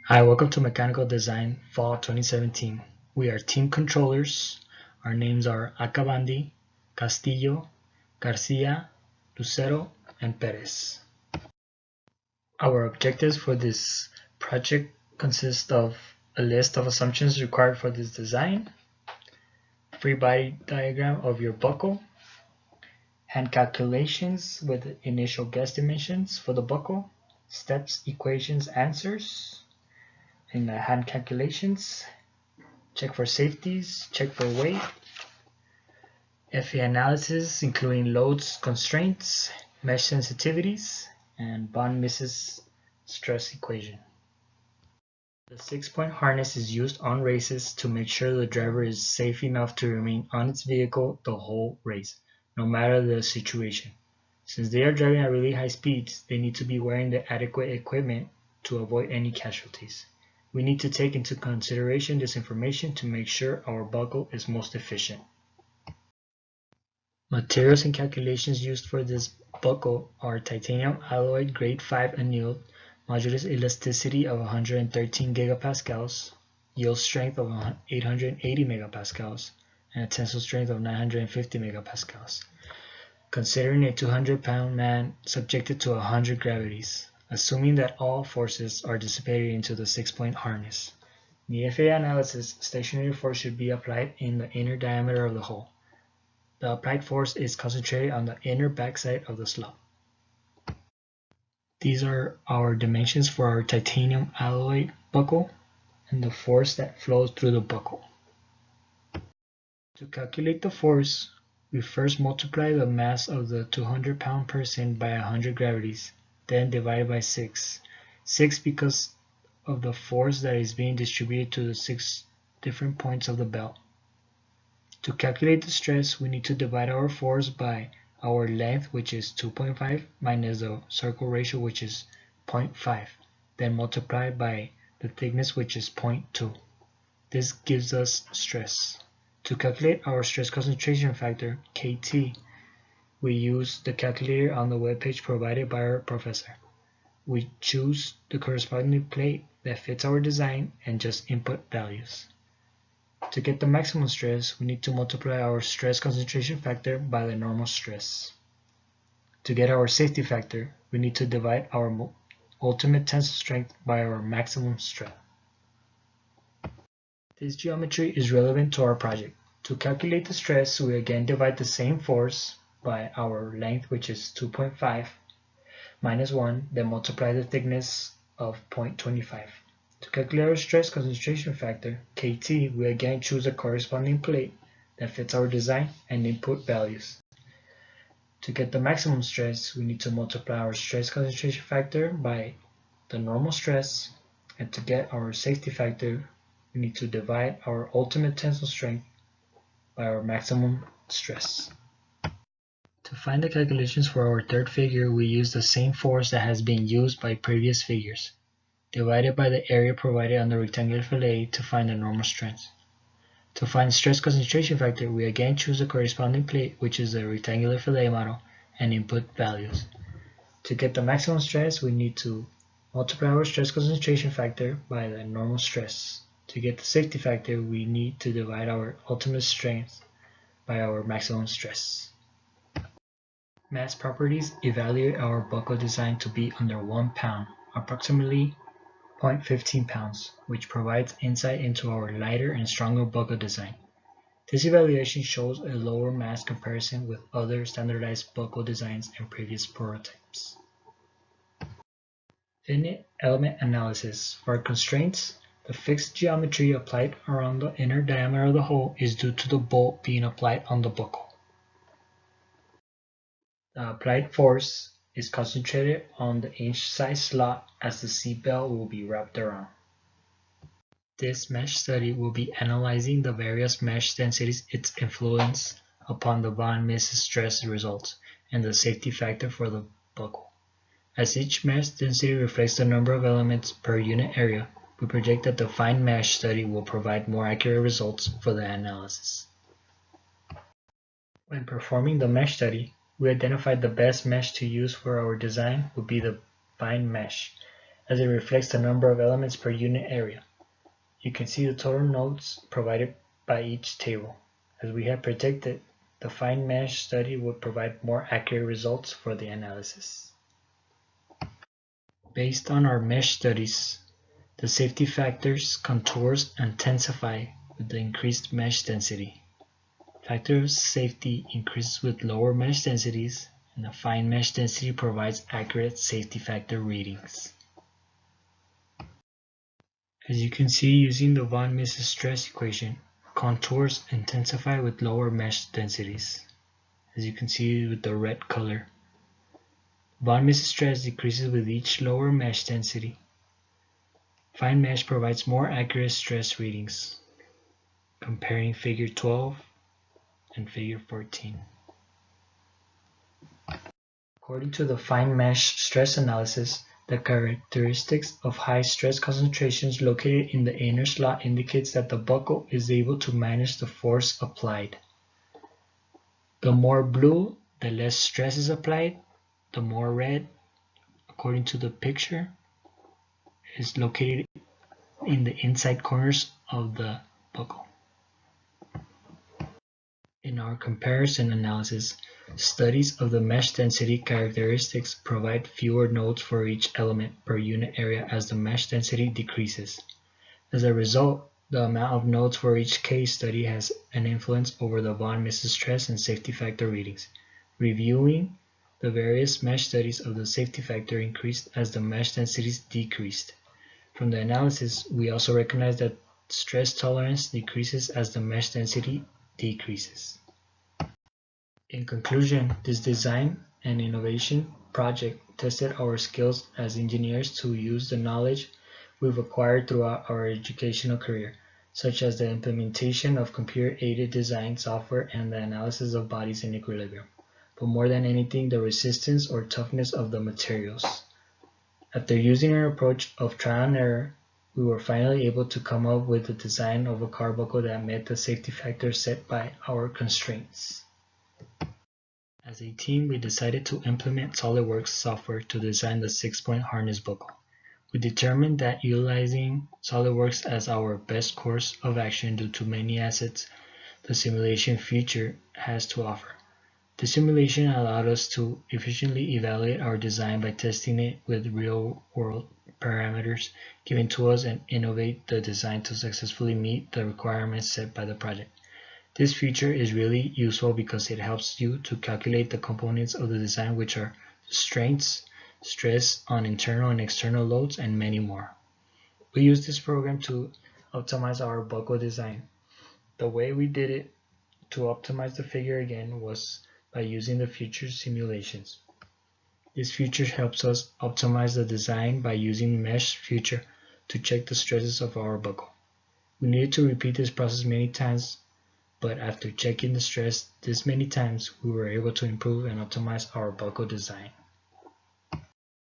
Hi, welcome to Mechanical Design Fall 2017. We are team controllers. Our names are Acabandi, Castillo, Garcia, Lucero, and Perez. Our objectives for this project consist of a list of assumptions required for this design, free body diagram of your buckle, hand calculations with initial guess dimensions for the buckle, steps, equations, answers, and hand calculations, check for safeties, check for weight, FA analysis including loads, constraints, mesh sensitivities, and von Mises stress equation. The 6-point harness is used on races to make sure the driver is safe enough to remain on its vehicle the whole race, no matter the situation. Since they are driving at really high speeds, they need to be wearing the adequate equipment to avoid any casualties. We need to take into consideration this information to make sure our buckle is most efficient. Materials and calculations used for this buckle are titanium alloy grade 5 annealed, modulus elasticity of 113 gigapascals, yield strength of 880 megapascals, and a tensile strength of 950 megapascals. Considering a 200-pound man subjected to 100 gravities, assuming that all forces are dissipated into the 6-point harness. In the FA analysis, stationary force should be applied in the inner diameter of the hole. The applied force is concentrated on the inner backside of the slot. These are our dimensions for our titanium alloy buckle and the force that flows through the buckle. To calculate the force, we first multiply the mass of the 200-pound person by 100 gravities, then divide by 6. 6 because of the force that is being distributed to the 6 different points of the belt. To calculate the stress, we need to divide our force by our length, which is 2.5, minus the circle ratio, which is 0.5, then multiply by the thickness, which is 0.2. This gives us stress. To calculate our stress concentration factor, KT, we use the calculator on the webpage provided by our professor. We choose the corresponding plate that fits our design and just input values. To get the maximum stress, we need to multiply our stress concentration factor by the normal stress. To get our safety factor, we need to divide our ultimate tensile strength by our maximum stress. This geometry is relevant to our project. To calculate the stress, we again divide the same force by our length, which is 2.5 minus 1, then multiply the thickness of 0.25. To calculate our stress concentration factor, KT, we again choose a corresponding plate that fits our design and input values. To get the maximum stress, we need to multiply our stress concentration factor by the normal stress, and to get our safety factor, we need to divide our ultimate tensile strength by our maximum stress. To find the calculations for our third figure, we use the same force that has been used by previous figures, divided by the area provided on the rectangular fillet to find the normal strength. To find stress concentration factor, we again choose the corresponding plate, which is the rectangular fillet model, and input values. To get the maximum stress, we need to multiply our stress concentration factor by the normal stress. To get the safety factor, we need to divide our ultimate strength by our maximum stress. Mass properties evaluate our buckle design to be under 1 pound, approximately 0.15 pounds, which provides insight into our lighter and stronger buckle design. This evaluation shows a lower mass comparison with other standardized buckle designs and previous prototypes. Finite element analysis. For constraints, the fixed geometry applied around the inner diameter of the hole is due to the bolt being applied on the buckle. The applied force is concentrated on the inch-size slot as the seat belt will be wrapped around. This mesh study will be analyzing the various mesh densities, its influence upon the von Mises stress results, and the safety factor for the buckle. As each mesh density reflects the number of elements per unit area, we project that the fine mesh study will provide more accurate results for the analysis. When performing the mesh study, we identified the best mesh to use for our design would be the fine mesh, as it reflects the number of elements per unit area. You can see the total nodes provided by each table. As we had predicted, the fine mesh study would provide more accurate results for the analysis. Based on our mesh studies, the safety factors contours intensify with the increased mesh density. Factor of safety increases with lower mesh densities, and the fine mesh density provides accurate safety factor readings. As you can see, using the von Mises stress equation, contours intensify with lower mesh densities. As you can see with the red color, von Mises stress decreases with each lower mesh density. Fine mesh provides more accurate stress readings, comparing figure 12 and figure 14. According to the fine mesh stress analysis, the characteristics of high stress concentrations located in the inner slot indicates that the buckle is able to manage the force applied. The more blue, the less stress is applied. The more red, according to the picture, is located in the inside corners of the buckle. In our comparison analysis, studies of the mesh density characteristics provide fewer nodes for each element per unit area as the mesh density decreases. As a result, the amount of nodes for each case study has an influence over the von Mises stress and safety factor readings. Reviewing the various mesh studies of the safety factor increased as the mesh densities decreased. From the analysis, we also recognize that stress tolerance decreases as the mesh density decreases. In conclusion, this design and innovation project tested our skills as engineers to use the knowledge we've acquired throughout our educational career, such as the implementation of computer-aided design software and the analysis of bodies in equilibrium, but more than anything, the resistance or toughness of the materials. After using our approach of trial and error, we were finally able to come up with the design of a car buckle that met the safety factors set by our constraints. As a team, we decided to implement SOLIDWORKS software to design the 6-point harness buckle. We determined that utilizing SOLIDWORKS as our best course of action due to many assets the simulation feature has to offer. The simulation allowed us to efficiently evaluate our design by testing it with real-world parameters given to us and innovate the design to successfully meet the requirements set by the project. This feature is really useful because it helps you to calculate the components of the design, which are strengths, stress on internal and external loads, and many more. We use this program to optimize our buckle design. The way we did it to optimize the figure again was by using the feature simulations. This feature helps us optimize the design by using mesh feature to check the stresses of our buckle. We needed to repeat this process many times, but after checking the stress this many times, we were able to improve and optimize our buckle design.